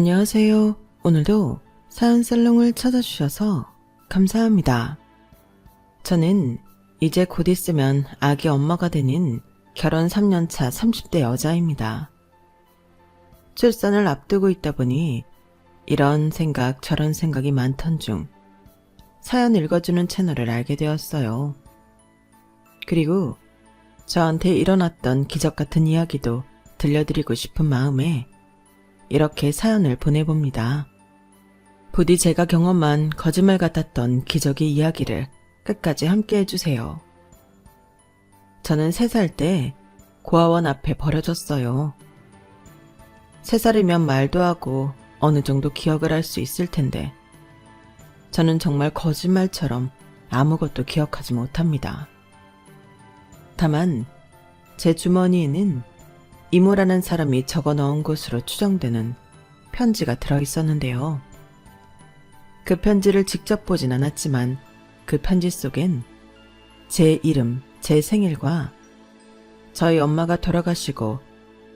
안녕하세요. 오늘도 사연살롱을 찾아주셔서 감사합니다. 저는 이제 곧 있으면 아기 엄마가 되는 결혼 3년차 30대 여자입니다. 출산을 앞두고 있다 보니 이런 생각 저런 생각이 많던 중 사연 읽어주는 채널을 알게 되었어요. 그리고 저한테 일어났던 기적 같은 이야기도 들려드리고 싶은 마음에 이렇게 사연을 보내봅니다. 부디 제가 경험한 거짓말 같았던 기적의 이야기를 끝까지 함께 해주세요. 저는 3살 때 고아원 앞에 버려졌어요. 3살이면 말도 하고 어느 정도 기억을 할 수 있을 텐데 저는 정말 거짓말처럼 아무것도 기억하지 못합니다. 다만 제 주머니에는 이모라는 사람이 적어 넣은 것으로 추정되는 편지가 들어있었는데요. 그 편지를 직접 보진 않았지만 그 편지 속엔 제 이름, 제 생일과 저희 엄마가 돌아가시고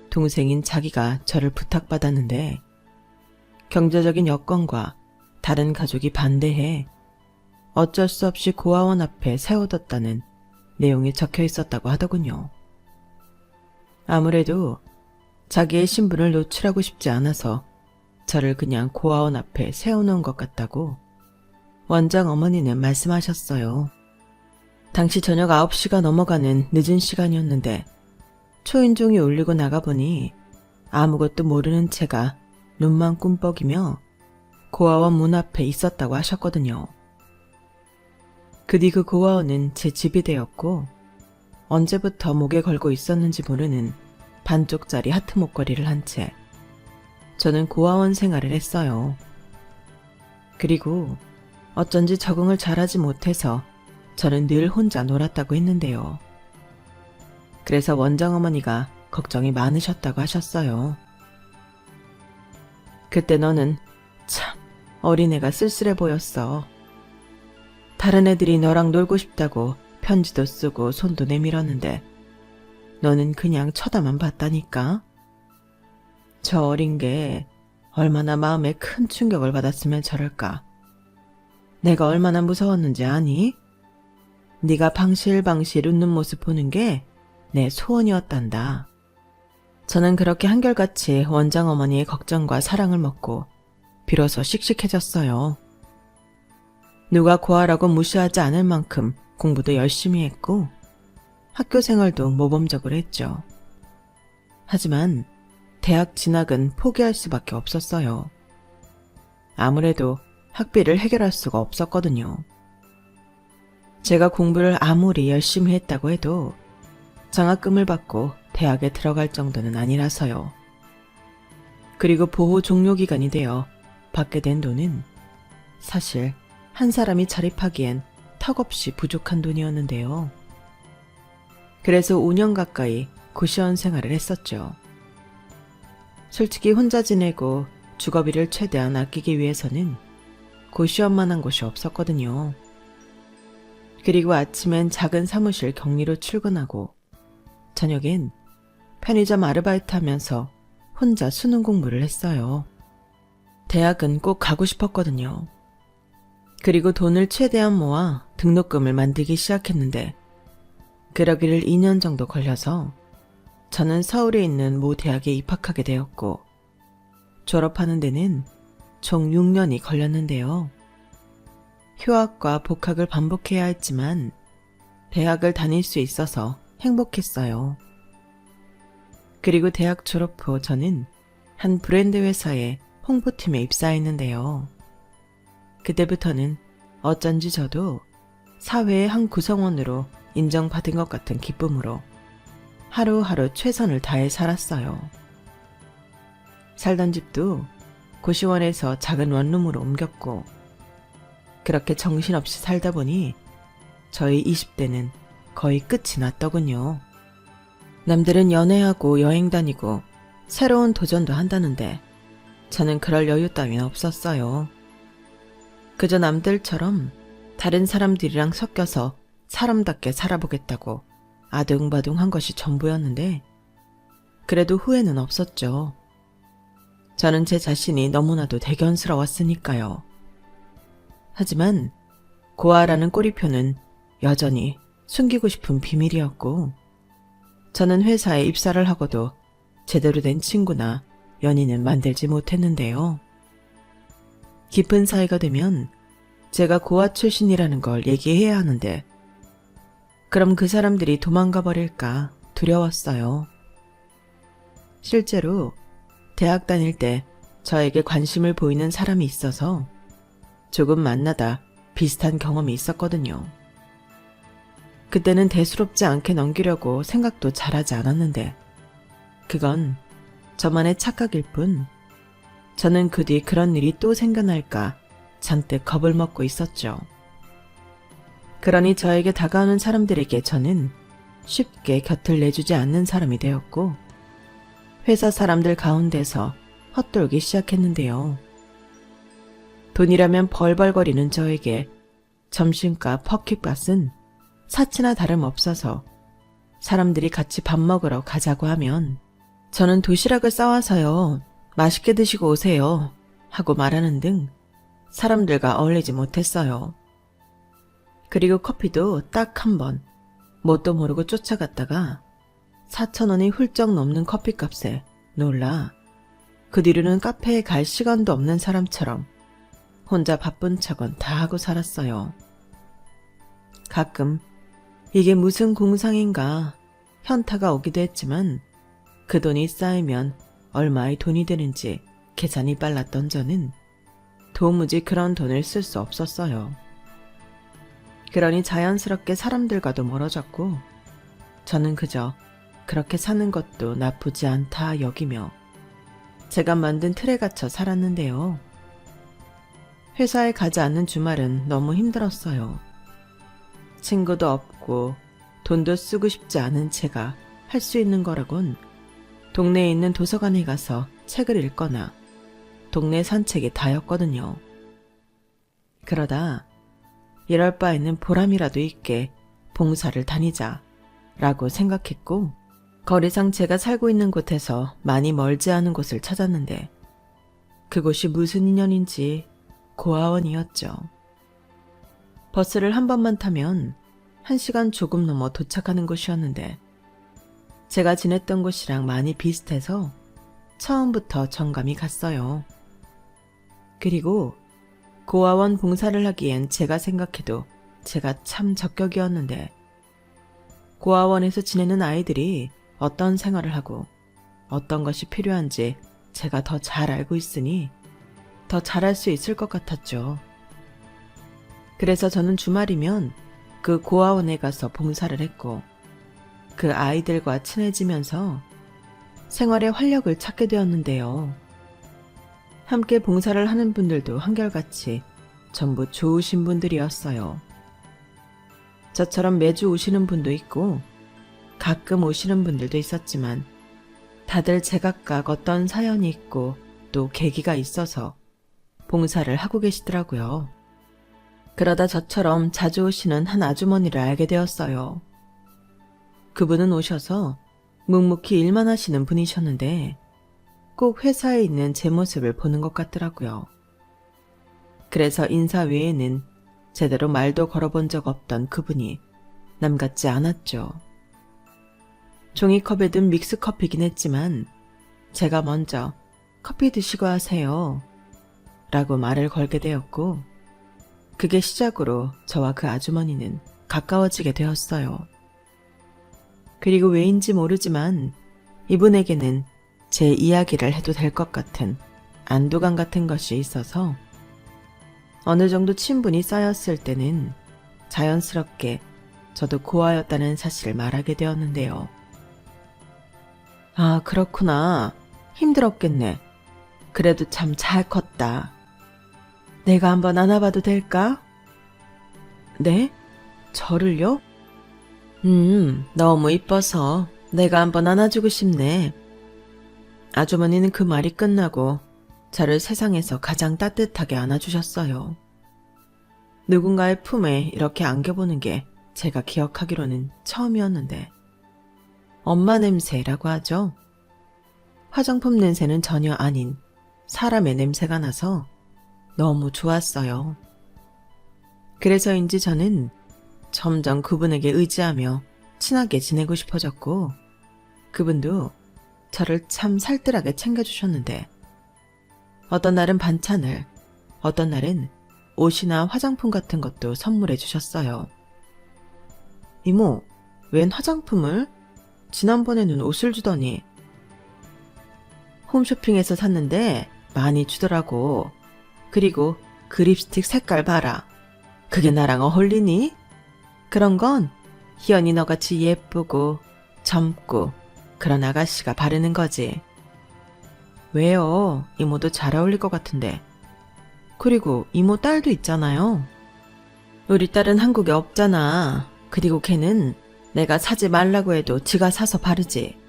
동생인 자기가 저를 부탁받았는데 경제적인 여건과 다른 가족이 반대해 어쩔 수 없이 고아원 앞에 세워뒀다는 내용이 적혀 있었다고 하더군요. 아무래도 자기의 신분을 노출하고 싶지 않아서 저를 그냥 고아원 앞에 세워놓은 것 같다고 원장 어머니는 말씀하셨어요. 당시 저녁 9시가 넘어가는 늦은 시간이었는데 초인종이 울리고 나가보니 아무것도 모르는 채가 눈만 꿈뻑이며 고아원 문 앞에 있었다고 하셨거든요. 그 뒤 그 고아원은 제 집이 되었고 언제부터 목에 걸고 있었는지 모르는 반쪽짜리 하트 목걸이를 한 채 저는 고아원 생활을 했어요. 그리고 어쩐지 적응을 잘하지 못해서 저는 늘 혼자 놀았다고 했는데요. 그래서 원장어머니가 걱정이 많으셨다고 하셨어요. 그때 너는 참 어린애가 쓸쓸해 보였어. 다른 애들이 너랑 놀고 싶다고 편지도 쓰고 손도 내밀었는데 너는 그냥 쳐다만 봤다니까. 저 어린 게 얼마나 마음에 큰 충격을 받았으면 저럴까. 내가 얼마나 무서웠는지 아니? 네가 방실방실 웃는 모습 보는 게 내 소원이었단다. 저는 그렇게 한결같이 원장어머니의 걱정과 사랑을 먹고 비로소 씩씩해졌어요. 누가 고아라고 무시하지 않을 만큼 공부도 열심히 했고 학교 생활도 모범적으로 했죠. 하지만 대학 진학은 포기할 수밖에 없었어요. 아무래도 학비를 해결할 수가 없었거든요. 제가 공부를 아무리 열심히 했다고 해도 장학금을 받고 대학에 들어갈 정도는 아니라서요. 그리고 보호 종료기간이 되어 받게 된 돈은 사실 한 사람이 자립하기엔 턱없이 부족한 돈이었는데요. 그래서 5년 가까이 고시원 생활을 했었죠. 솔직히 혼자 지내고 주거비를 최대한 아끼기 위해서는 고시원만한 곳이 없었거든요. 그리고 아침엔 작은 사무실 격리로 출근하고 저녁엔 편의점 아르바이트 하면서 혼자 수능 공부를 했어요. 대학은 꼭 가고 싶었거든요. 그리고 돈을 최대한 모아 등록금을 만들기 시작했는데 그러기를 2년 정도 걸려서 저는 서울에 있는 모 대학에 입학하게 되었고 졸업하는 데는 총 6년이 걸렸는데요. 휴학과 복학을 반복해야 했지만 대학을 다닐 수 있어서 행복했어요. 그리고 대학 졸업 후 저는 한 브랜드 회사의 홍보팀에 입사했는데요. 그때부터는 어쩐지 저도 사회의 한 구성원으로 인정받은 것 같은 기쁨으로 하루하루 최선을 다해 살았어요. 살던 집도 고시원에서 작은 원룸으로 옮겼고 그렇게 정신없이 살다 보니 저희 20대는 거의 끝이 났더군요. 남들은 연애하고 여행 다니고 새로운 도전도 한다는데 저는 그럴 여유 따윈 없었어요. 그저 남들처럼 다른 사람들이랑 섞여서 사람답게 살아보겠다고 아둥바둥한 것이 전부였는데 그래도 후회는 없었죠. 저는 제 자신이 너무나도 대견스러웠으니까요. 하지만 고아라는 꼬리표는 여전히 숨기고 싶은 비밀이었고, 저는 회사에 입사를 하고도 제대로 된 친구나 연인은 만들지 못했는데요. 깊은 사이가 되면 제가 고아 출신이라는 걸 얘기해야 하는데, 그럼 그 사람들이 도망가 버릴까 두려웠어요. 실제로 대학 다닐 때 저에게 관심을 보이는 사람이 있어서 조금 만나다 비슷한 경험이 있었거든요. 그때는 대수롭지 않게 넘기려고 생각도 잘하지 않았는데, 그건 저만의 착각일 뿐, 저는 그 뒤 그런 일이 또 생겨날까 잔뜩 겁을 먹고 있었죠. 그러니 저에게 다가오는 사람들에게 저는 쉽게 곁을 내주지 않는 사람이 되었고, 회사 사람들 가운데서 헛돌기 시작했는데요. 돈이라면 벌벌거리는 저에게 점심값, 퍼킷값은 사치나 다름없어서 사람들이 같이 밥 먹으러 가자고 하면 저는 도시락을 싸와서요, 맛있게 드시고 오세요 하고 말하는 등 사람들과 어울리지 못했어요. 그리고 커피도 딱 한 번 뭣도 모르고 쫓아갔다가 4,000원이 훌쩍 넘는 커피값에 놀라 그 뒤로는 카페에 갈 시간도 없는 사람처럼 혼자 바쁜 척은 다 하고 살았어요. 가끔 이게 무슨 공상인가 현타가 오기도 했지만, 그 돈이 쌓이면 얼마의 돈이 되는지 계산이 빨랐던 저는 도무지 그런 돈을 쓸 수 없었어요. 그러니 자연스럽게 사람들과도 멀어졌고, 저는 그저 그렇게 사는 것도 나쁘지 않다 여기며 제가 만든 틀에 갇혀 살았는데요. 회사에 가지 않는 주말은 너무 힘들었어요. 친구도 없고 돈도 쓰고 싶지 않은 제가 할 수 있는 거라곤 동네에 있는 도서관에 가서 책을 읽거나 동네 산책이 다였거든요. 그러다 이럴 바에는 보람이라도 있게 봉사를 다니자 라고 생각했고, 거리상 제가 살고 있는 곳에서 많이 멀지 않은 곳을 찾았는데, 그곳이 무슨 인연인지 고아원이었죠. 버스를 한 번만 타면 1시간 조금 넘어 도착하는 곳이었는데, 제가 지냈던 곳이랑 많이 비슷해서 처음부터 정감이 갔어요. 그리고 고아원 봉사를 하기엔 제가 생각해도 제가 참 적격이었는데, 고아원에서 지내는 아이들이 어떤 생활을 하고 어떤 것이 필요한지 제가 더 잘 알고 있으니 더 잘할 수 있을 것 같았죠. 그래서 저는 주말이면 그 고아원에 가서 봉사를 했고, 그 아이들과 친해지면서 생활에 활력을 찾게 되었는데요. 함께 봉사를 하는 분들도 한결같이 전부 좋으신 분들이었어요. 저처럼 매주 오시는 분도 있고 가끔 오시는 분들도 있었지만, 다들 제각각 어떤 사연이 있고 또 계기가 있어서 봉사를 하고 계시더라고요. 그러다 저처럼 자주 오시는 한 아주머니를 알게 되었어요. 그분은 오셔서 묵묵히 일만 하시는 분이셨는데 꼭 회사에 있는 제 모습을 보는 것 같더라고요. 그래서 인사 외에는 제대로 말도 걸어본 적 없던 그분이 남같지 않았죠. 종이컵에 든 믹스커피긴 했지만 제가 먼저 커피 드시고 하세요 라고 말을 걸게 되었고, 그게 시작으로 저와 그 아주머니는 가까워지게 되었어요. 그리고 왜인지 모르지만 이분에게는 제 이야기를 해도 될 것 같은 안도감 같은 것이 있어서 어느 정도 친분이 쌓였을 때는 자연스럽게 저도 고아였다는 사실을 말하게 되었는데요. 아, 그렇구나. 힘들었겠네. 그래도 참 잘 컸다. 내가 한번 안아봐도 될까? 네? 저를요? 너무 이뻐서 내가 한번 안아주고 싶네. 아주머니는 그 말이 끝나고 저를 세상에서 가장 따뜻하게 안아주셨어요. 누군가의 품에 이렇게 안겨보는 게 제가 기억하기로는 처음이었는데, 엄마 냄새라고 하죠. 화장품 냄새는 전혀 아닌 사람의 냄새가 나서 너무 좋았어요. 그래서인지 저는 점점 그분에게 의지하며 친하게 지내고 싶어졌고, 그분도 저를 참 살뜰하게 챙겨주셨는데, 어떤 날은 반찬을, 어떤 날은 옷이나 화장품 같은 것도 선물해 주셨어요. 이모, 웬 화장품을? 지난번에는 옷을 주더니. 홈쇼핑에서 샀는데 많이 주더라고. 그리고 그 립스틱 색깔 봐라. 그게 나랑 어울리니? 그런 건 희연이 너같이 예쁘고 젊고 그런 아가씨가 바르는 거지. 왜요? 이모도 잘 어울릴 것 같은데. 그리고 이모 딸도 있잖아요. 우리 딸은 한국에 없잖아. 그리고 걔는 내가 사지 말라고 해도 지가 사서 바르지.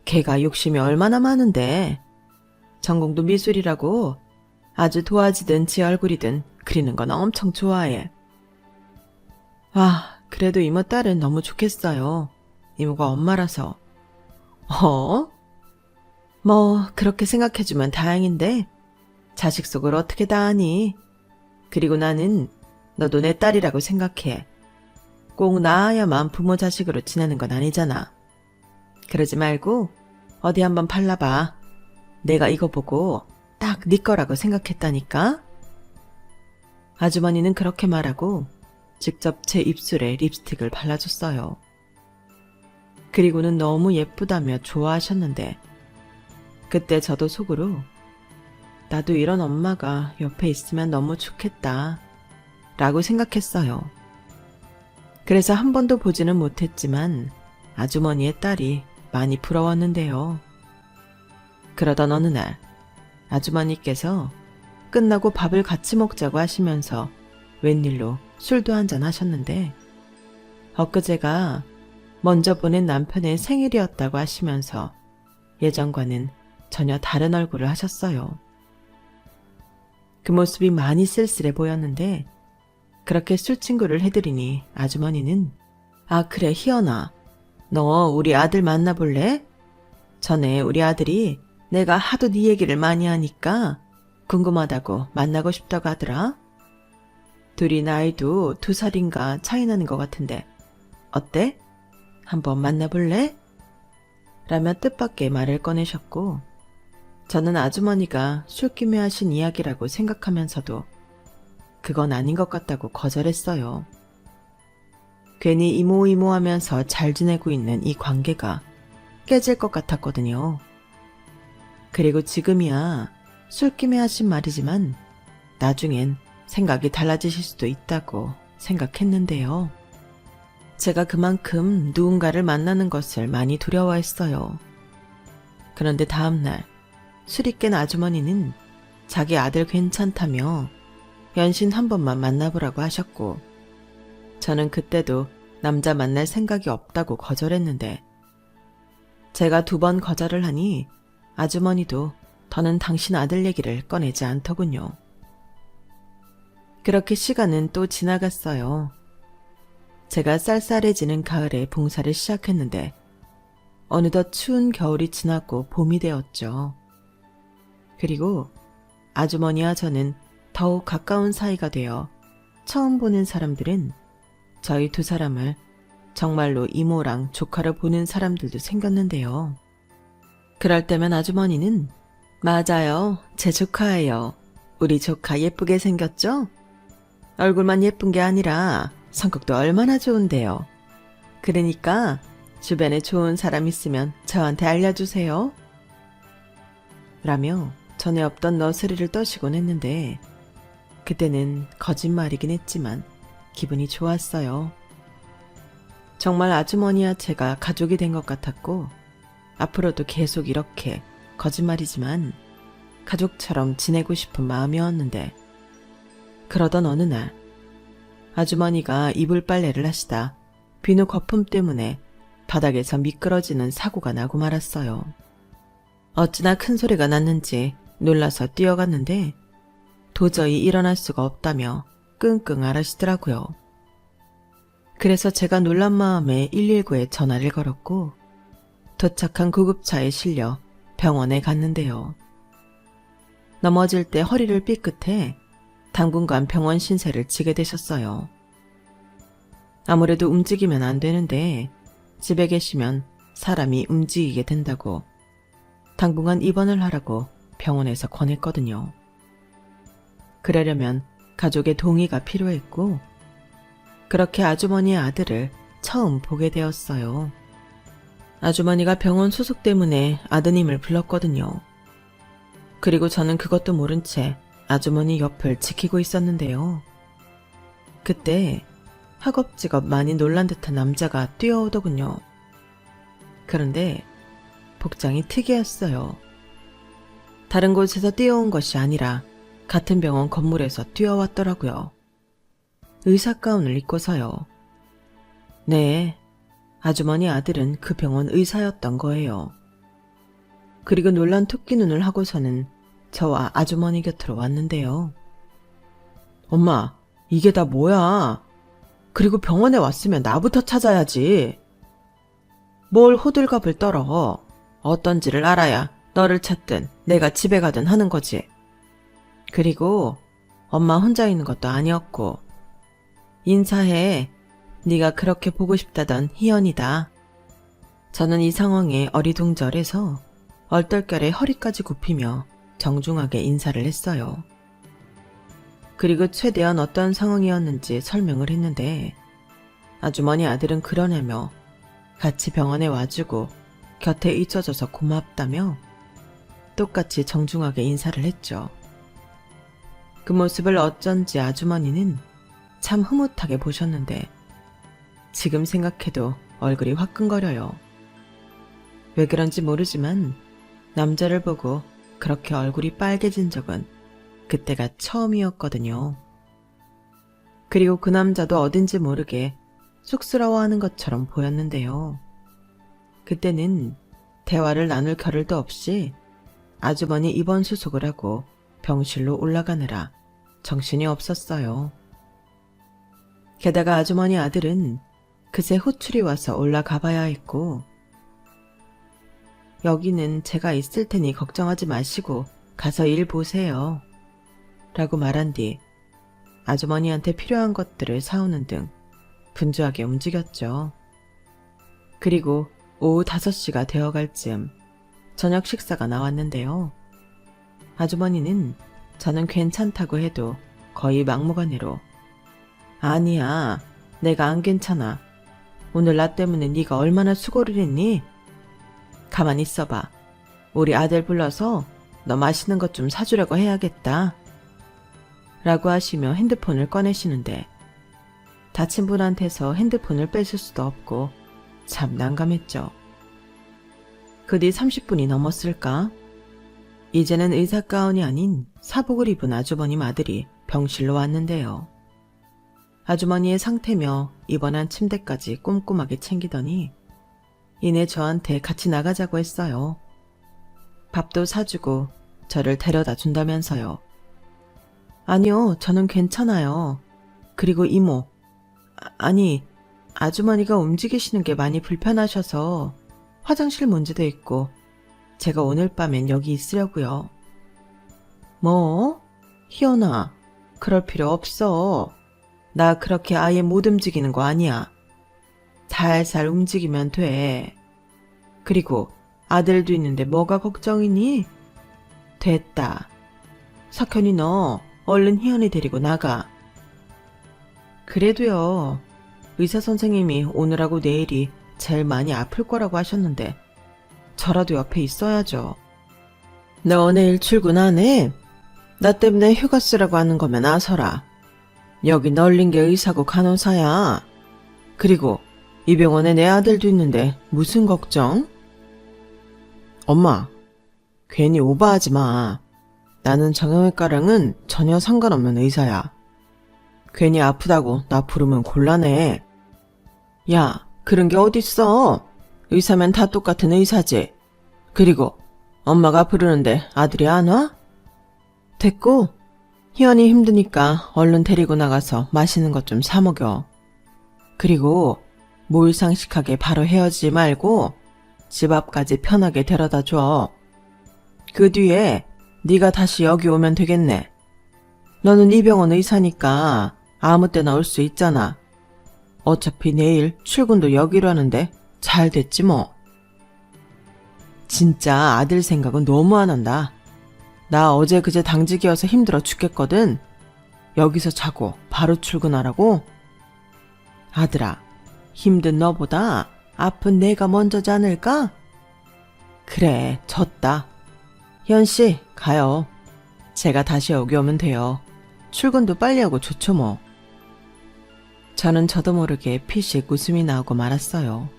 걔가 욕심이 얼마나 많은데. 전공도 미술이라고 아주 도화지든 지 얼굴이든 그리는 건 엄청 좋아해. 아, 그래도 이모 딸은 너무 좋겠어요. 이모가 엄마라서. 뭐 그렇게 생각해주면 다행인데 자식 속을 어떻게 다 아니. 그리고 나는 너도 내 딸이라고 생각해. 꼭 낳아야만 부모 자식으로 지내는 건 아니잖아. 그러지 말고 어디 한번 발라봐. 내가 이거 보고 딱 네 거라고 생각했다니까. 아주머니는 그렇게 말하고 직접 제 입술에 립스틱을 발라줬어요. 그리고는 너무 예쁘다며 좋아하셨는데, 그때 저도 속으로 나도 이런 엄마가 옆에 있으면 너무 좋겠다 라고 생각했어요. 그래서 한 번도 보지는 못했지만 아주머니의 딸이 많이 부러웠는데요. 그러던 어느 날 아주머니께서 끝나고 밥을 같이 먹자고 하시면서 웬일로 술도 한잔 하셨는데, 엊그제가 먼저 보낸 남편의 생일이었다고 하시면서 예전과는 전혀 다른 얼굴을 하셨어요. 그 모습이 많이 쓸쓸해 보였는데, 그렇게 술친구를 해드리니 아주머니는 아, 그래 희연아, 너 우리 아들 만나볼래? 전에 우리 아들이 내가 하도 네 얘기를 많이 하니까 궁금하다고 만나고 싶다고 하더라. 둘이 나이도 2살인가 차이 나는 것 같은데 어때? 한번 만나볼래? 라며 뜻밖의 말을 꺼내셨고, 저는 아주머니가 술김에 하신 이야기라고 생각하면서도 그건 아닌 것 같다고 거절했어요. 괜히 이모 하면서 잘 지내고 있는 이 관계가 깨질 것 같았거든요. 그리고 지금이야 술김에 하신 말이지만 나중엔 생각이 달라지실 수도 있다고 생각했는데요. 제가 그만큼 누군가를 만나는 것을 많이 두려워했어요. 그런데 다음날 술이 깬 아주머니는 자기 아들 괜찮다며 연신 한 번만 만나보라고 하셨고, 저는 그때도 남자 만날 생각이 없다고 거절했는데, 제가 2번 거절을 하니 아주머니도 더는 당신 아들 얘기를 꺼내지 않더군요. 그렇게 시간은 또 지나갔어요. 제가 쌀쌀해지는 가을에 봉사를 시작했는데 어느덧 추운 겨울이 지나고 봄이 되었죠. 그리고 아주머니와 저는 더욱 가까운 사이가 되어 처음 보는 사람들은 저희 2사람을 정말로 이모랑 조카로 보는 사람들도 생겼는데요. 그럴 때면 아주머니는 맞아요, 제 조카예요. 우리 조카 예쁘게 생겼죠? 얼굴만 예쁜 게 아니라 성격도 얼마나 좋은데요. 그러니까 주변에 좋은 사람 있으면 저한테 알려주세요. 라며 전에 없던 너스리를 떠시곤 했는데, 그때는 거짓말이긴 했지만 기분이 좋았어요. 정말 아주머니와 제가 가족이 된 것 같았고, 앞으로도 계속 이렇게 거짓말이지만 가족처럼 지내고 싶은 마음이었는데, 그러던 어느 날 아주머니가 이불 빨래를 하시다 비누 거품 때문에 바닥에서 미끄러지는 사고가 나고 말았어요. 어찌나 큰 소리가 났는지 놀라서 뛰어갔는데 도저히 일어날 수가 없다며 끙끙 앓으시더라고요. 그래서 제가 놀란 마음에 119에 전화를 걸었고 도착한 구급차에 실려 병원에 갔는데요. 넘어질 때 허리를 삐끗해 당분간 병원 신세를 지게 되셨어요. 아무래도 움직이면 안 되는데 집에 계시면 사람이 움직이게 된다고 당분간 입원을 하라고 병원에서 권했거든요. 그러려면 가족의 동의가 필요했고 그렇게 아주머니의 아들을 처음 보게 되었어요. 아주머니가 병원 수속 때문에 아드님을 불렀거든요. 그리고 저는 그것도 모른 채 아주머니 옆을 지키고 있었는데요. 그때 허겁지겁 많이 놀란 듯한 남자가 뛰어오더군요. 그런데 복장이 특이했어요. 다른 곳에서 뛰어온 것이 아니라 같은 병원 건물에서 뛰어왔더라고요. 의사 가운을 입고서요. 네, 아주머니 아들은 그 병원 의사였던 거예요. 그리고 놀란 토끼 눈을 하고서는 저와 아주머니 곁으로 왔는데요. 엄마, 이게 다 뭐야? 그리고 병원에 왔으면 나부터 찾아야지. 뭘 호들갑을 떨어. 어떤지를 알아야 너를 찾든 내가 집에 가든 하는 거지. 그리고 엄마 혼자 있는 것도 아니었고 인사해. 네가 그렇게 보고 싶다던 희연이다. 저는 이 상황에 어리둥절해서 얼떨결에 허리까지 굽히며 정중하게 인사를 했어요. 그리고 최대한 어떤 상황이었는지 설명을 했는데 아주머니 아들은 그러냐며 같이 병원에 와주고 곁에 있어줘서 고맙다며 똑같이 정중하게 인사를 했죠. 그 모습을 어쩐지 아주머니는 참 흐뭇하게 보셨는데 지금 생각해도 얼굴이 화끈거려요. 왜 그런지 모르지만 남자를 보고 그렇게 얼굴이 빨개진 적은 그때가 처음이었거든요. 그리고 그 남자도 어딘지 모르게 쑥스러워하는 것처럼 보였는데요. 그때는 대화를 나눌 겨를도 없이 아주머니 입원 수속을 하고 병실로 올라가느라 정신이 없었어요. 게다가 아주머니 아들은 그새 호출이 와서 올라가 봐야 했고 여기는 제가 있을 테니 걱정하지 마시고 가서 일 보세요. 라고 말한 뒤 아주머니한테 필요한 것들을 사오는 등 분주하게 움직였죠. 그리고 오후 5시가 되어갈 즈음 저녁 식사가 나왔는데요. 아주머니는 저는 괜찮다고 해도 거의 막무가내로 아니야, 내가 안 괜찮아. 오늘 나 때문에 네가 얼마나 수고를 했니? 가만히 있어봐. 우리 아들 불러서 너 맛있는 것 좀 사주려고 해야겠다. 라고 하시며 핸드폰을 꺼내시는데 다친 분한테서 핸드폰을 뺏을 수도 없고 참 난감했죠. 그 뒤 30분이 넘었을까? 이제는 의사 가운이 아닌 사복을 입은 아주버님 아들이 병실로 왔는데요. 아주머니의 상태며 입원한 침대까지 꼼꼼하게 챙기더니 이내 저한테 같이 나가자고 했어요. 밥도 사주고 저를 데려다 준다면서요. 아니요, 저는 괜찮아요. 그리고 이모, 아니, 아주머니가 움직이시는 게 많이 불편하셔서 화장실 문제도 있고 제가 오늘 밤엔 여기 있으려고요. 뭐? 희연아, 그럴 필요 없어. 나 그렇게 아예 못 움직이는 거 아니야. 살살 움직이면 돼. 그리고 아들도 있는데 뭐가 걱정이니? 됐다. 석현이 너 얼른 희연이 데리고 나가. 그래도요. 의사 선생님이 오늘하고 내일이 제일 많이 아플 거라고 하셨는데 저라도 옆에 있어야죠. 너 내일 출근 안 해? 나 때문에 휴가 쓰라고 하는 거면 나서라. 여기 널린 게 의사고 간호사야. 그리고 이 병원에 내 아들도 있는데 무슨 걱정? 엄마, 괜히 오버하지 마. 나는 정형외과랑은 전혀 상관없는 의사야. 괜히 아프다고 나 부르면 곤란해. 야, 그런 게 어딨어. 의사면 다 똑같은 의사지. 그리고 엄마가 부르는데 아들이 안 와? 됐고, 희연이 힘드니까 얼른 데리고 나가서 맛있는 것 좀 사 먹여. 그리고 몰상식하게 바로 헤어지지 말고 집 앞까지 편하게 데려다 줘. 그 뒤에 네가 다시 여기 오면 되겠네. 너는 이 병원 의사니까 아무 때나 올 수 있잖아. 어차피 내일 출근도 여기로 하는데 잘 됐지 뭐. 진짜 아들 생각은 너무 안 한다. 나 어제 그제 당직이어서 힘들어 죽겠거든. 여기서 자고 바로 출근하라고? 아들아, 힘든 너보다 아픈 내가 먼저지 않을까? 그래, 졌다. 희연씨, 가요. 제가 다시 여기 오면 돼요. 출근도 빨리 하고 좋죠 뭐. 저는 저도 모르게 피식 웃음이 나오고 말았어요.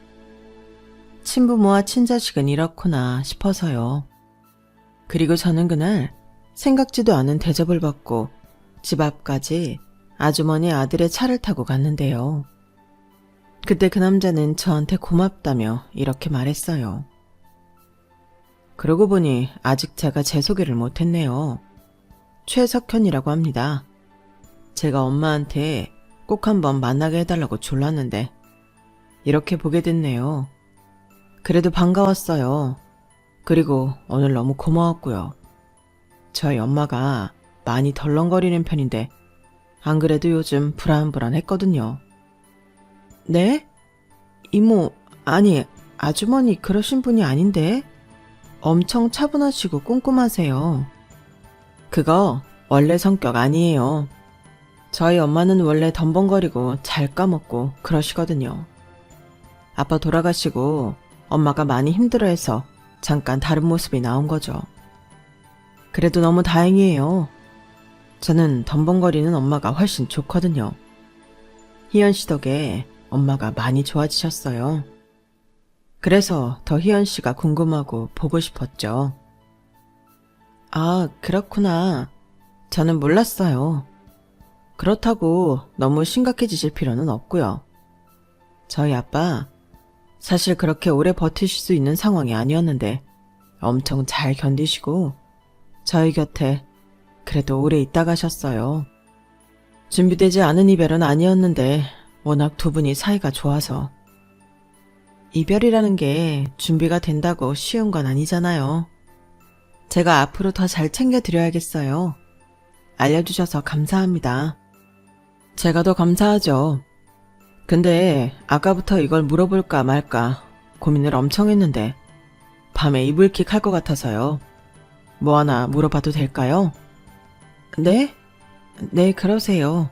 친부모와 친자식은 이렇구나 싶어서요. 그리고 저는 그날 생각지도 않은 대접을 받고 집 앞까지 아주머니 아들의 차를 타고 갔는데요. 그때 그 남자는 저한테 고맙다며 이렇게 말했어요. 그러고 보니 아직 제가 제 소개를 못했네요. 최석현이라고 합니다. 제가 엄마한테 꼭 한번 만나게 해달라고 졸랐는데 이렇게 보게 됐네요. 그래도 반가웠어요. 그리고 오늘 너무 고마웠고요. 저희 엄마가 많이 덜렁거리는 편인데 안 그래도 요즘 불안불안했거든요. 네? 이모, 아니 아주머니 그러신 분이 아닌데? 엄청 차분하시고 꼼꼼하세요. 그거 원래 성격 아니에요. 저희 엄마는 원래 덤벙거리고 잘 까먹고 그러시거든요. 아빠 돌아가시고 엄마가 많이 힘들어해서 잠깐 다른 모습이 나온 거죠. 그래도 너무 다행이에요. 저는 덤벙거리는 엄마가 훨씬 좋거든요. 희연 씨 덕에 엄마가 많이 좋아지셨어요. 그래서 더 희연 씨가 궁금하고 보고 싶었죠. 아, 그렇구나. 저는 몰랐어요. 그렇다고 너무 심각해지실 필요는 없고요. 저희 아빠 사실 그렇게 오래 버티실 수 있는 상황이 아니었는데 엄청 잘 견디시고 저희 곁에 그래도 오래 있다 가셨어요. 준비되지 않은 이별은 아니었는데 워낙 두 분이 사이가 좋아서. 이별이라는 게 준비가 된다고 쉬운 건 아니잖아요. 제가 앞으로 더 잘 챙겨드려야겠어요. 알려주셔서 감사합니다. 제가 더 감사하죠. 근데 아까부터 이걸 물어볼까 말까 고민을 엄청 했는데 밤에 이불킥 할 것 같아서요. 뭐 하나 물어봐도 될까요? 네? 네, 그러세요.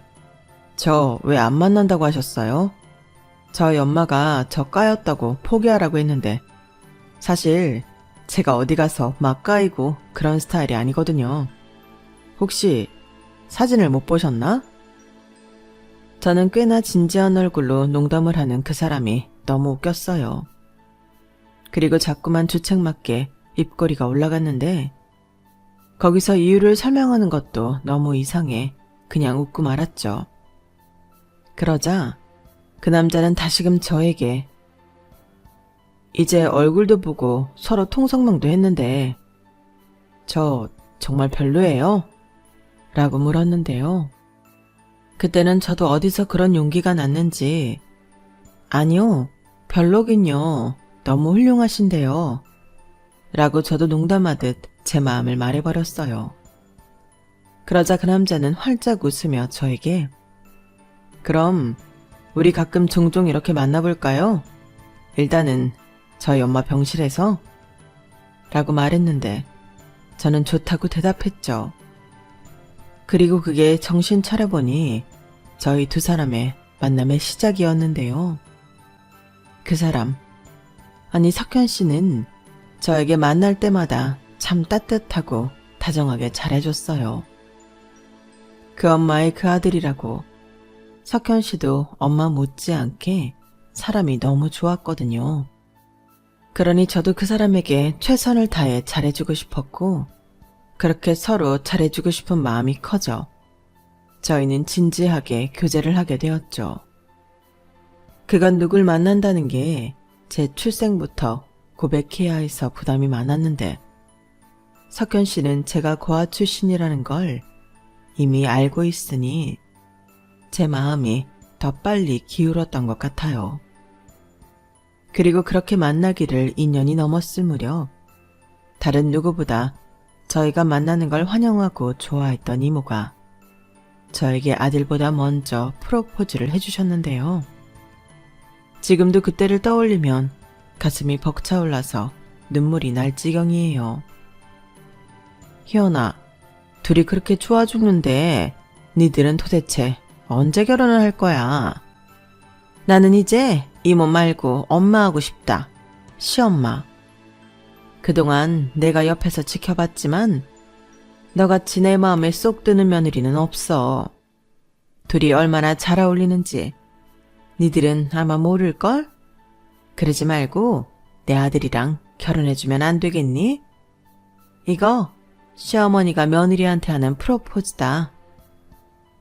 저 왜 안 만난다고 하셨어요? 저희 엄마가 저 까였다고 포기하라고 했는데 사실 제가 어디 가서 막 까이고 그런 스타일이 아니거든요. 혹시 사진을 못 보셨나? 저는 꽤나 진지한 얼굴로 농담을 하는 그 사람이 너무 웃겼어요. 그리고 자꾸만 주책맞게 입꼬리가 올라갔는데 거기서 이유를 설명하는 것도 너무 이상해 그냥 웃고 말았죠. 그러자 그 남자는 다시금 저에게 이제 얼굴도 보고 서로 통성명도 했는데 저 정말 별로예요? 라고 물었는데요. 그때는 저도 어디서 그런 용기가 났는지 아니요, 별로긴요. 너무 훌륭하신데요. 라고 저도 농담하듯 제 마음을 말해버렸어요. 그러자 그 남자는 활짝 웃으며 저에게 그럼 우리 가끔 종종 이렇게 만나볼까요? 일단은 저희 엄마 병실에서? 라고 말했는데 저는 좋다고 대답했죠. 그리고 그게 정신 차려보니 저희 두 사람의 만남의 시작이었는데요. 그 사람, 아니 석현 씨는 저에게 만날 때마다 참 따뜻하고 다정하게 잘해줬어요. 그 엄마의 그 아들이라고 석현 씨도 엄마 못지않게 사람이 너무 좋았거든요. 그러니 저도 그 사람에게 최선을 다해 잘해주고 싶었고 그렇게 서로 잘해주고 싶은 마음이 커져 저희는 진지하게 교제를 하게 되었죠. 그간 누굴 만난다는 게 제 출생부터 고백해야 해서 부담이 많았는데 석현 씨는 제가 고아 출신이라는 걸 이미 알고 있으니 제 마음이 더 빨리 기울었던 것 같아요. 그리고 그렇게 만나기를 2년이 넘었을 무렵 다른 누구보다 저희가 만나는 걸 환영하고 좋아했던 이모가 저에게 아들보다 먼저 프로포즈를 해주셨는데요. 지금도 그때를 떠올리면 가슴이 벅차올라서 눈물이 날 지경이에요. 희연아, 둘이 그렇게 좋아 죽는데 니들은 도대체 언제 결혼을 할 거야? 나는 이제 이모 말고 엄마 하고 싶다. 시엄마. 그동안 내가 옆에서 지켜봤지만 너같이 내 마음에 쏙 드는 며느리는 없어. 둘이 얼마나 잘 어울리는지 니들은 아마 모를걸? 그러지 말고 내 아들이랑 결혼해주면 안 되겠니? 이거 시어머니가 며느리한테 하는 프로포즈다.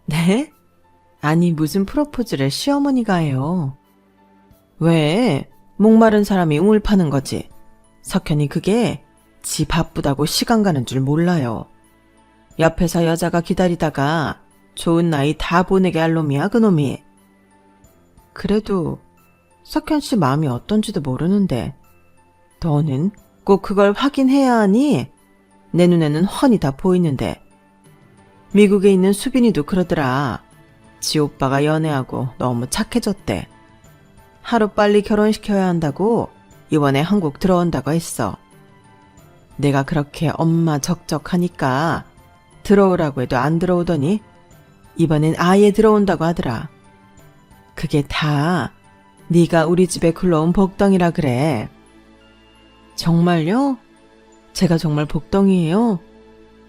네? 아니 무슨 프로포즈를 시어머니가 해요. 왜? 목마른 사람이 우물 파는 거지. 석현이 그게 지 바쁘다고 시간 가는 줄 몰라요. 옆에서 여자가 기다리다가 좋은 나이 다 보내게 할 놈이야 그놈이. 그래도 석현 씨 마음이 어떤지도 모르는데 너는 꼭 그걸 확인해야 하니? 내 눈에는 훤히 다 보이는데. 미국에 있는 수빈이도 그러더라. 지 오빠가 연애하고 너무 착해졌대. 하루빨리 결혼시켜야 한다고 이번에 한국 들어온다고 했어. 내가 그렇게 엄마 적적하니까 들어오라고 해도 안 들어오더니 이번엔 아예 들어온다고 하더라. 그게 다 네가 우리 집에 굴러온 복덩이라 그래. 정말요? 제가 정말 복덩이에요?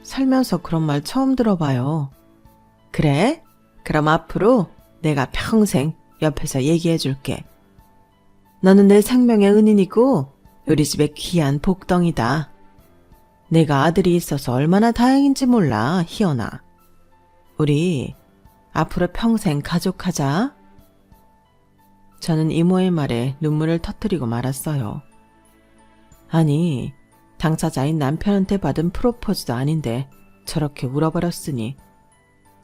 살면서 그런 말 처음 들어봐요. 그래? 그럼 앞으로 내가 평생 옆에서 얘기해 줄게. 너는 내 생명의 은인이고 우리 집의 귀한 복덩이다. 내가 아들이 있어서 얼마나 다행인지 몰라, 희연아. 우리 앞으로 평생 가족하자. 저는 이모의 말에 눈물을 터뜨리고 말았어요. 아니, 당사자인 남편한테 받은 프로포즈도 아닌데 저렇게 울어버렸으니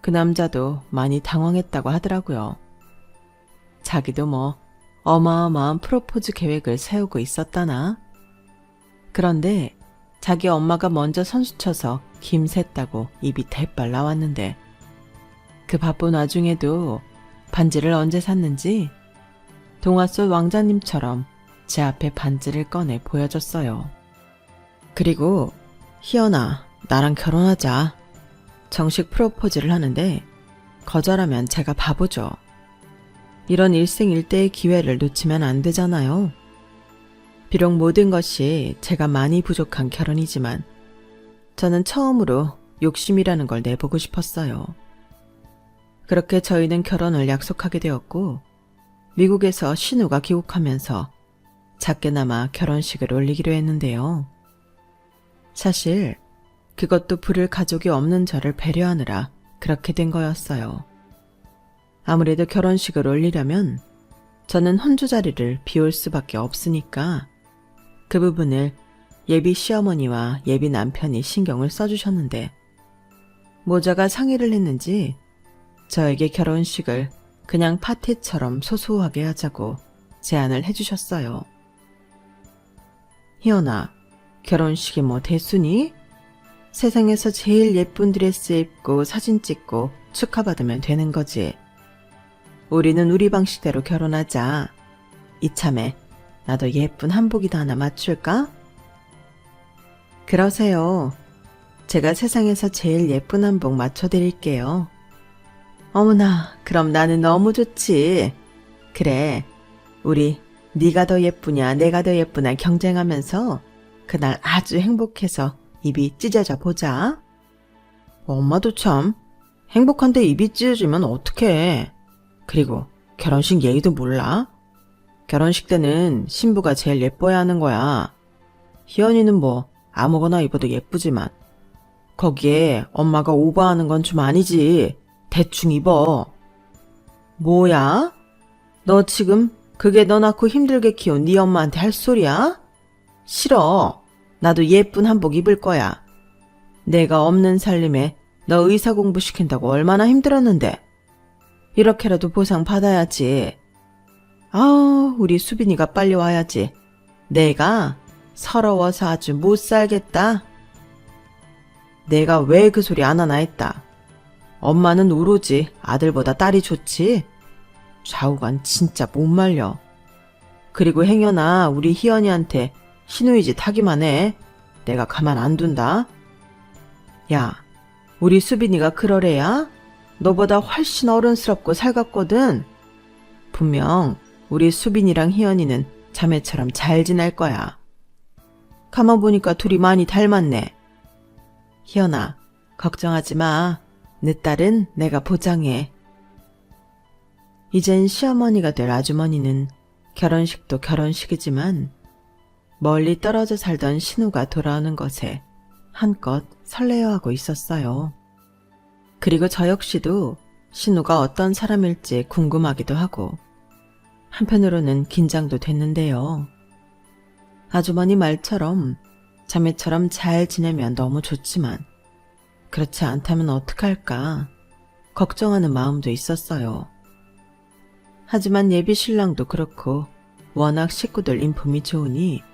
그 남자도 많이 당황했다고 하더라고요. 자기도 뭐 어마어마한 프로포즈 계획을 세우고 있었다나? 그런데 자기 엄마가 먼저 선수쳐서 김샜다고 입이 대빨 나왔는데 그 바쁜 와중에도 반지를 언제 샀는지 동화 속 왕자님처럼 제 앞에 반지를 꺼내 보여줬어요. 그리고 희연아, 나랑 결혼하자. 정식 프로포즈를 하는데 거절하면 제가 바보죠. 이런 일생일대의 기회를 놓치면 안 되잖아요. 비록 모든 것이 제가 많이 부족한 결혼이지만 저는 처음으로 욕심이라는 걸 내보고 싶었어요. 그렇게 저희는 결혼을 약속하게 되었고 미국에서 신우가 귀국하면서 작게나마 결혼식을 올리기로 했는데요. 사실 그것도 부를 가족이 없는 저를 배려하느라 그렇게 된 거였어요. 아무래도 결혼식을 올리려면 저는 혼주 자리를 비울 수밖에 없으니까 그 부분을 예비 시어머니와 예비 남편이 신경을 써주셨는데 모자가 상의를 했는지 저에게 결혼식을 그냥 파티처럼 소소하게 하자고 제안을 해주셨어요. 희연아, 결혼식이 뭐 대수니? 세상에서 제일 예쁜 드레스 입고 사진 찍고 축하받으면 되는 거지. 우리는 우리 방식대로 결혼하자. 이참에 나도 예쁜 한복이다 하나 맞출까? 그러세요. 제가 세상에서 제일 예쁜 한복 맞춰드릴게요. 어머나, 그럼 나는 너무 좋지. 그래, 우리 네가 더 예쁘냐 내가 더 예쁘냐 경쟁하면서 그날 아주 행복해서 입이 찢어져 보자. 엄마도 참 행복한데 입이 찢어지면 어떡해. 그리고 결혼식 예의도 몰라? 결혼식 때는 신부가 제일 예뻐야 하는 거야. 희연이는 뭐 아무거나 입어도 예쁘지만 거기에 엄마가 오버하는 건 좀 아니지. 대충 입어. 뭐야? 너 지금 그게 너 낳고 힘들게 키운 네 엄마한테 할 소리야? 싫어. 나도 예쁜 한복 입을 거야. 내가 없는 살림에 너 의사 공부 시킨다고 얼마나 힘들었는데. 이렇게라도 보상 받아야지. 아우, 우리 수빈이가 빨리 와야지. 내가 서러워서 아주 못 살겠다. 내가 왜 그 소리 안 하나 했다. 엄마는 오로지 아들보다 딸이 좋지. 좌우간 진짜 못 말려. 그리고 행여나 우리 희연이한테 신우이 짓 하기만 해. 내가 가만 안 둔다. 야, 우리 수빈이가 그러래야? 너보다 훨씬 어른스럽고 살갑거든. 분명 우리 수빈이랑 희연이는 자매처럼 잘 지낼 거야. 가만 보니까 둘이 많이 닮았네. 희연아, 걱정하지 마. 내 딸은 내가 보장해. 이젠 시어머니가 될 아주머니는 결혼식도 결혼식이지만 멀리 떨어져 살던 신우가 돌아오는 것에 한껏 설레어하고 있었어요. 그리고 저 역시도 신우가 어떤 사람일지 궁금하기도 하고 한편으로는 긴장도 됐는데요. 아주머니 말처럼 자매처럼 잘 지내면 너무 좋지만 그렇지 않다면 어떡할까 걱정하는 마음도 있었어요. 하지만 예비 신랑도 그렇고 워낙 식구들 인품이 좋으니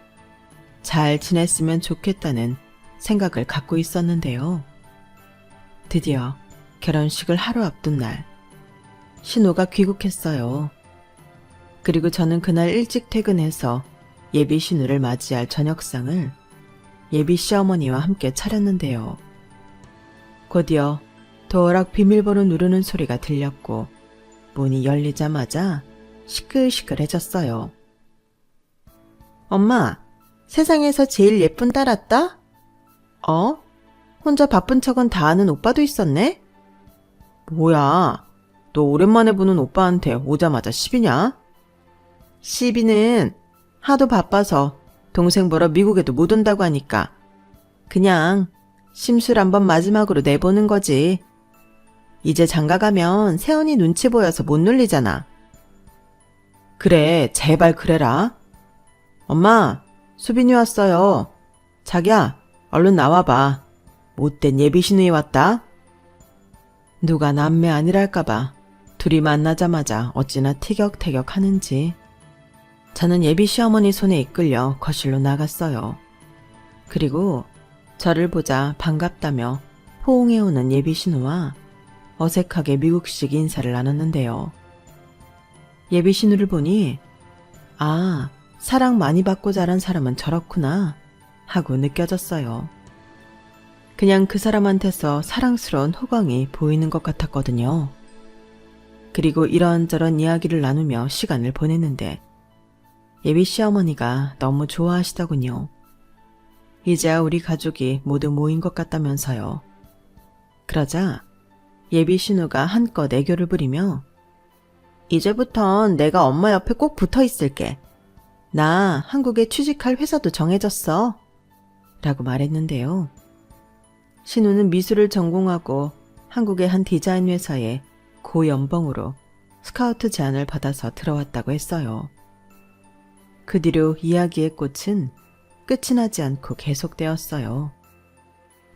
잘 지냈으면 좋겠다는 생각을 갖고 있었는데요. 드디어 결혼식을 하루 앞둔 날 신우가 귀국했어요. 그리고 저는 그날 일찍 퇴근해서 예비 신우를 맞이할 저녁상을 예비 시어머니와 함께 차렸는데요. 곧이어 도어락 비밀번호 누르는 소리가 들렸고 문이 열리자마자 시끌시끌해졌어요. 엄마, 세상에서 제일 예쁜 딸 왔다? 어? 혼자 바쁜 척은 다 아는 오빠도 있었네? 뭐야, 너 오랜만에 보는 오빠한테 오자마자 시비냐? 시비는 하도 바빠서 동생 보러 미국에도 못 온다고 하니까 그냥 심술 한번 마지막으로 내보는 거지. 이제 장가가면 세연이 눈치 보여서 못 놀리잖아. 그래, 제발 그래라. 엄마, 수빈이 왔어요. 자기야, 얼른 나와봐. 못된 예비 신우이 왔다. 누가 남매 아니랄까봐 둘이 만나자마자 어찌나 티격태격 하는지. 저는 예비 시어머니 손에 이끌려 거실로 나갔어요. 그리고 저를 보자 반갑다며 포옹해오는 예비 신우와 어색하게 미국식 인사를 나눴는데요. 예비 신우를 보니 아, 사랑 많이 받고 자란 사람은 저렇구나 하고 느껴졌어요. 그냥 그 사람한테서 사랑스러운 호감이 보이는 것 같았거든요. 그리고 이런저런 이야기를 나누며 시간을 보냈는데 예비 시어머니가 너무 좋아하시더군요. 이제야 우리 가족이 모두 모인 것 같다면서요. 그러자 예비 신우가 한껏 애교를 부리며 이제부턴 내가 엄마 옆에 꼭 붙어 있을게. 나 한국에 취직할 회사도 정해졌어. 라고 말했는데요. 신우는 미술을 전공하고 한국의 한 디자인 회사에 고연봉으로 스카우트 제안을 받아서 들어왔다고 했어요. 그 뒤로 이야기의 꽃은 끝이 나지 않고 계속되었어요.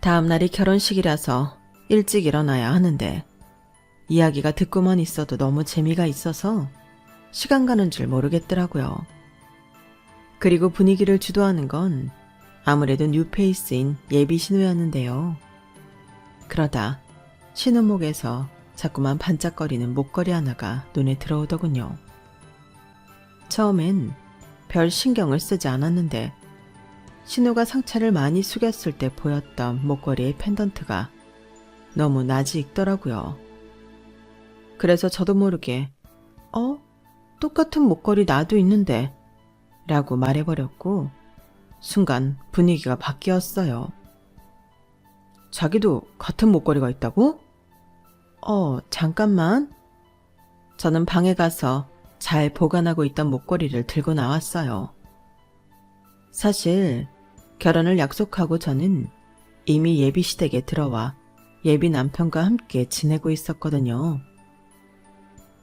다음 날이 결혼식이라서 일찍 일어나야 하는데 이야기가 듣고만 있어도 너무 재미가 있어서 시간 가는 줄 모르겠더라고요. 그리고 분위기를 주도하는 건 아무래도 뉴페이스인 예비 신우였는데요. 그러다 신우 목에서 자꾸만 반짝거리는 목걸이 하나가 눈에 들어오더군요. 처음엔 별 신경을 쓰지 않았는데 신우가 상체를 많이 숙였을 때 보였던 목걸이의 펜던트가 너무 낯이 익더라고요. 그래서 저도 모르게 똑같은 목걸이 나도 있는데 라고 말해버렸고 순간 분위기가 바뀌었어요. 자기도 같은 목걸이가 있다고? 잠깐만. 저는 방에 가서 잘 보관하고 있던 목걸이를 들고 나왔어요. 사실 결혼을 약속하고 저는 이미 예비 시댁에 들어와 예비 남편과 함께 지내고 있었거든요.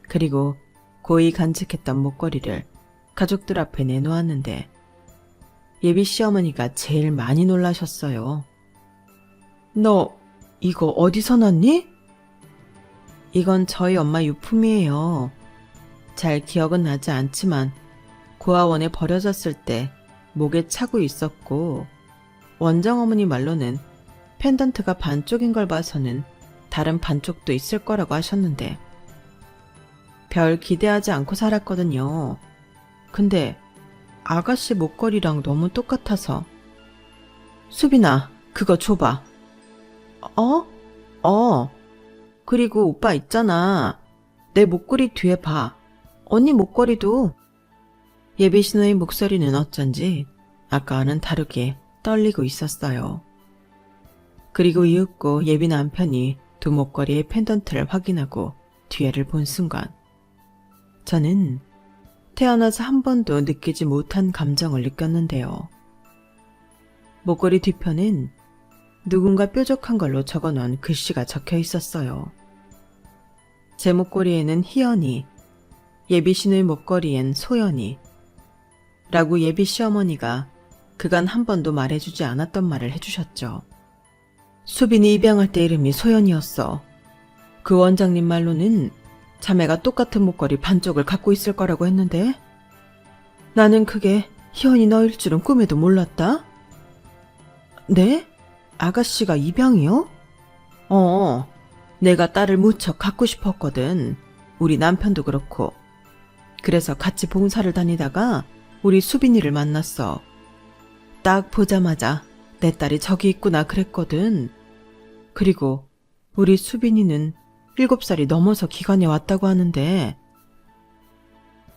그리고 고이 간직했던 목걸이를 가족들 앞에 내놓았는데 예비 시어머니가 제일 많이 놀라셨어요. 너 이거 어디서 났니? 이건 저희 엄마 유품이에요. 잘 기억은 나지 않지만 고아원에 버려졌을 때 목에 차고 있었고 원정어머니 말로는 펜던트가 반쪽인 걸 봐서는 다른 반쪽도 있을 거라고 하셨는데 별 기대하지 않고 살았거든요. 근데 아가씨 목걸이랑 너무 똑같아서. 수빈아, 그거 줘봐. 그리고 오빠 있잖아. 내 목걸이 뒤에 봐. 언니 목걸이도. 예비 신우의 목소리는 어쩐지 아까와는 다르게 떨리고 있었어요. 그리고 이윽고 예비 남편이 두 목걸이의 펜던트를 확인하고 뒤에를 본 순간 저는 태어나서 한 번도 느끼지 못한 감정을 느꼈는데요. 목걸이 뒤편엔 누군가 뾰족한 걸로 적어놓은 글씨가 적혀 있었어요. 제 목걸이에는 희연이, 예비 신우의 목걸이엔 소연이 라고 예비 시어머니가 그간 한 번도 말해주지 않았던 말을 해주셨죠. 수빈이 입양할 때 이름이 소연이었어. 그 원장님 말로는 자매가 똑같은 목걸이 반쪽을 갖고 있을 거라고 했는데 나는 그게 희연이 너일 줄은 꿈에도 몰랐다. 네? 아가씨가 입양이요? 내가 딸을 무척 갖고 싶었거든. 우리 남편도 그렇고. 그래서 같이 봉사를 다니다가 우리 수빈이를 만났어. 딱 보자마자 내 딸이 저기 있구나 그랬거든. 그리고 우리 수빈이는 7살이 넘어서 기관에 왔다고 하는데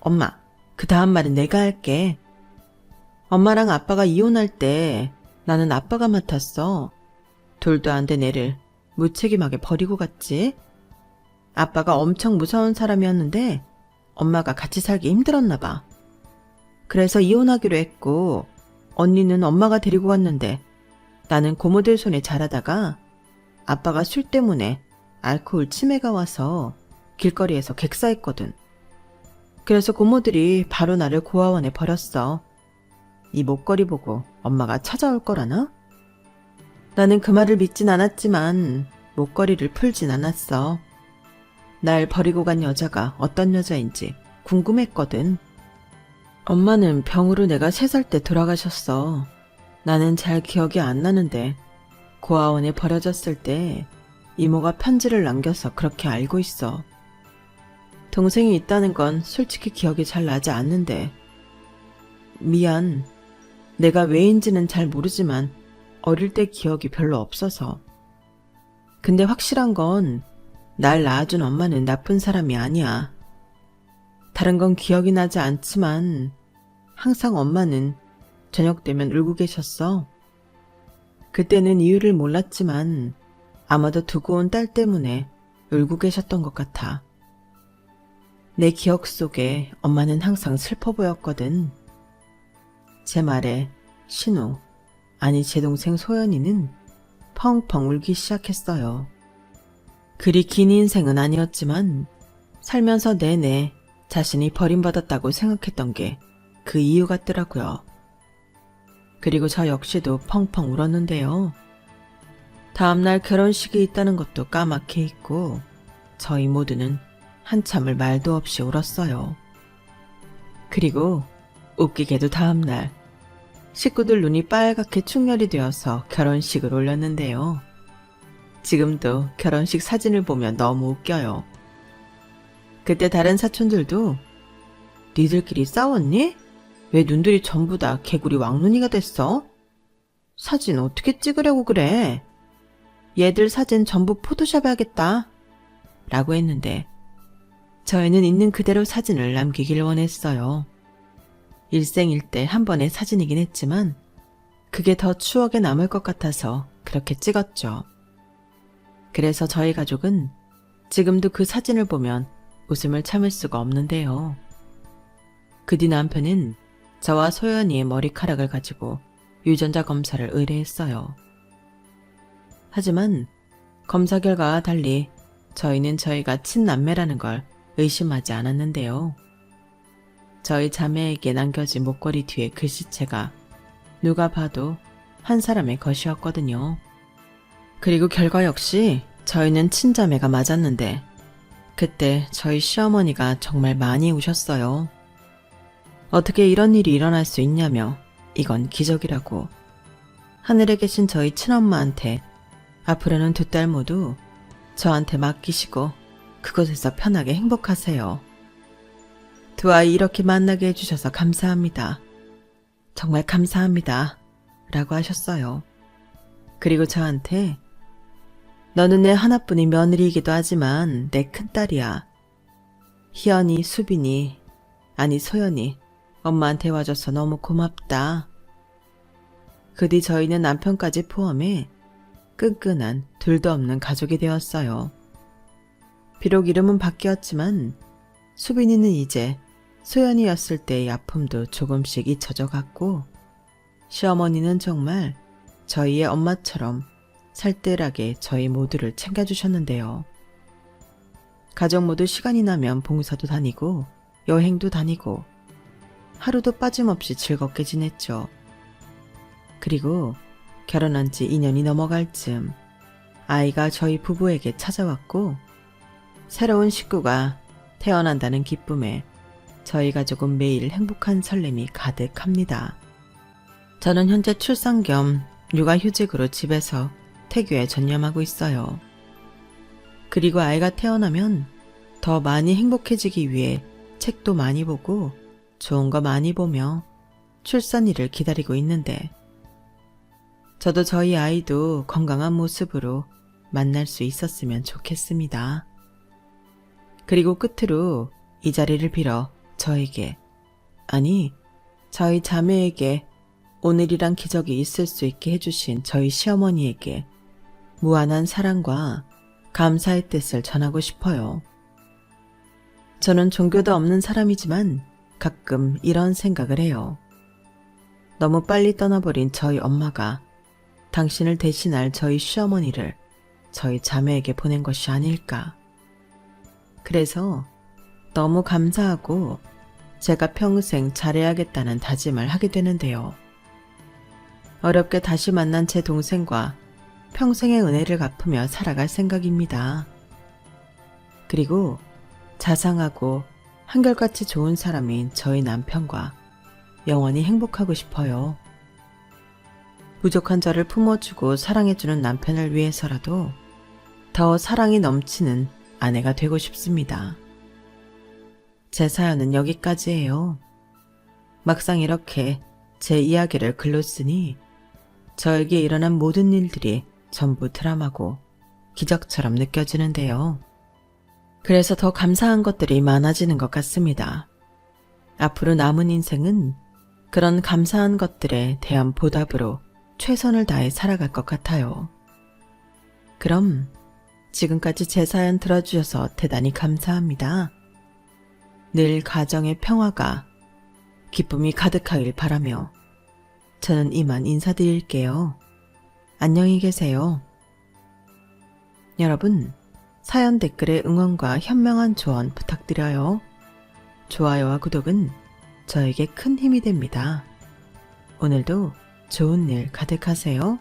엄마, 그 다음 말은 내가 할게. 엄마랑 아빠가 이혼할 때 나는 아빠가 맡았어. 둘도 안 된 애를 무책임하게 버리고 갔지. 아빠가 엄청 무서운 사람이었는데 엄마가 같이 살기 힘들었나 봐. 그래서 이혼하기로 했고 언니는 엄마가 데리고 갔는데 나는 고모들 손에 자라다가 아빠가 술 때문에 알코올 치매가 와서 길거리에서 객사했거든. 그래서 고모들이 바로 나를 고아원에 버렸어. 이 목걸이 보고 엄마가 찾아올 거라나? 나는 그 말을 믿진 않았지만 목걸이를 풀진 않았어. 날 버리고 간 여자가 어떤 여자인지 궁금했거든. 엄마는 병으로 내가 3살 때 돌아가셨어. 나는 잘 기억이 안 나는데 고아원에 버려졌을 때 이모가 편지를 남겨서 그렇게 알고 있어. 동생이 있다는 건 솔직히 기억이 잘 나지 않는데. 미안. 내가 왜인지는 잘 모르지만 어릴 때 기억이 별로 없어서. 근데 확실한 건 날 낳아준 엄마는 나쁜 사람이 아니야. 다른 건 기억이 나지 않지만 항상 엄마는 저녁 되면 울고 계셨어. 그때는 이유를 몰랐지만 아마도 두고 온 딸 때문에 울고 계셨던 것 같아. 내 기억 속에 엄마는 항상 슬퍼 보였거든. 제 말에 신우, 아니 제 동생 소연이는 펑펑 울기 시작했어요. 그리 긴 인생은 아니었지만 살면서 내내 자신이 버림받았다고 생각했던 게 그 이유 같더라고요. 그리고 저 역시도 펑펑 울었는데요. 다음날 결혼식이 있다는 것도 까맣게 잊고 저희 모두는 한참을 말도 없이 울었어요. 그리고 웃기게도 다음날 식구들 눈이 빨갛게 충혈이 되어서 결혼식을 올렸는데요. 지금도 결혼식 사진을 보면 너무 웃겨요. 그때 다른 사촌들도 니들끼리 싸웠니? 왜 눈들이 전부 다 개구리 왕눈이가 됐어? 사진 어떻게 찍으려고 그래? 얘들 사진 전부 포토샵 해야겠다. 라고 했는데 저희는 있는 그대로 사진을 남기길 원했어요. 일생일대 한 번의 사진이긴 했지만 그게 더 추억에 남을 것 같아서 그렇게 찍었죠. 그래서 저희 가족은 지금도 그 사진을 보면 웃음을 참을 수가 없는데요. 그 뒤 남편은 저와 소연이의 머리카락을 가지고 유전자 검사를 의뢰했어요. 하지만 검사 결과와 달리 저희는 저희가 친남매라는 걸 의심하지 않았는데요. 저희 자매에게 남겨진 목걸이 뒤에 글씨체가 누가 봐도 한 사람의 것이었거든요. 그리고 결과 역시 저희는 친자매가 맞았는데 그때 저희 시어머니가 정말 많이 우셨어요. 어떻게 이런 일이 일어날 수 있냐며 이건 기적이라고 하늘에 계신 저희 친엄마한테 앞으로는 두 딸 모두 저한테 맡기시고 그곳에서 편하게 행복하세요. 두 아이 이렇게 만나게 해주셔서 감사합니다. 정말 감사합니다. 라고 하셨어요. 그리고 저한테 너는 내 하나뿐인 며느리이기도 하지만 내 큰딸이야. 희연이, 수빈이, 아니 소연이 엄마한테 와줘서 너무 고맙다. 그 뒤 저희는 남편까지 포함해 끈끈한 둘도 없는 가족이 되었어요. 비록 이름은 바뀌었지만 수빈이는 이제 소연이었을 때의 아픔도 조금씩 잊혀져 갔고 시어머니는 정말 저희의 엄마처럼 살뜰하게 저희 모두를 챙겨주셨는데요. 가족 모두 시간이 나면 봉사도 다니고 여행도 다니고 하루도 빠짐없이 즐겁게 지냈죠. 그리고 결혼한 지 2년이 넘어갈 즈음 아이가 저희 부부에게 찾아왔고 새로운 식구가 태어난다는 기쁨에 저희 가족은 매일 행복한 설렘이 가득합니다. 저는 현재 출산 겸 육아휴직으로 집에서 태교에 전념하고 있어요. 그리고 아이가 태어나면 더 많이 행복해지기 위해 책도 많이 보고 좋은 거 많이 보며 출산일을 기다리고 있는데 저도 저희 아이도 건강한 모습으로 만날 수 있었으면 좋겠습니다. 그리고 끝으로 이 자리를 빌어 저에게, 아니 저희 자매에게 오늘이란 기적이 있을 수 있게 해주신 저희 시어머니에게 무한한 사랑과 감사의 뜻을 전하고 싶어요. 저는 종교도 없는 사람이지만 가끔 이런 생각을 해요. 너무 빨리 떠나버린 저희 엄마가 당신을 대신할 저희 시어머니를 저희 자매에게 보낸 것이 아닐까. 그래서 너무 감사하고 제가 평생 잘해야겠다는 다짐을 하게 되는데요. 어렵게 다시 만난 제 동생과 평생의 은혜를 갚으며 살아갈 생각입니다. 그리고 자상하고 한결같이 좋은 사람인 저희 남편과 영원히 행복하고 싶어요. 부족한 저를 품어주고 사랑해주는 남편을 위해서라도 더 사랑이 넘치는 아내가 되고 싶습니다. 제 사연은 여기까지예요. 막상 이렇게 제 이야기를 글로 쓰니 저에게 일어난 모든 일들이 전부 드라마고 기적처럼 느껴지는데요. 그래서 더 감사한 것들이 많아지는 것 같습니다. 앞으로 남은 인생은 그런 감사한 것들에 대한 보답으로 최선을 다해 살아갈 것 같아요. 그럼 지금까지 제 사연 들어주셔서 대단히 감사합니다. 늘 가정의 평화가 기쁨이 가득하길 바라며 저는 이만 인사드릴게요. 안녕히 계세요. 여러분, 사연 댓글에 응원과 현명한 조언 부탁드려요. 좋아요와 구독은 저에게 큰 힘이 됩니다. 오늘도 좋은 일 가득하세요.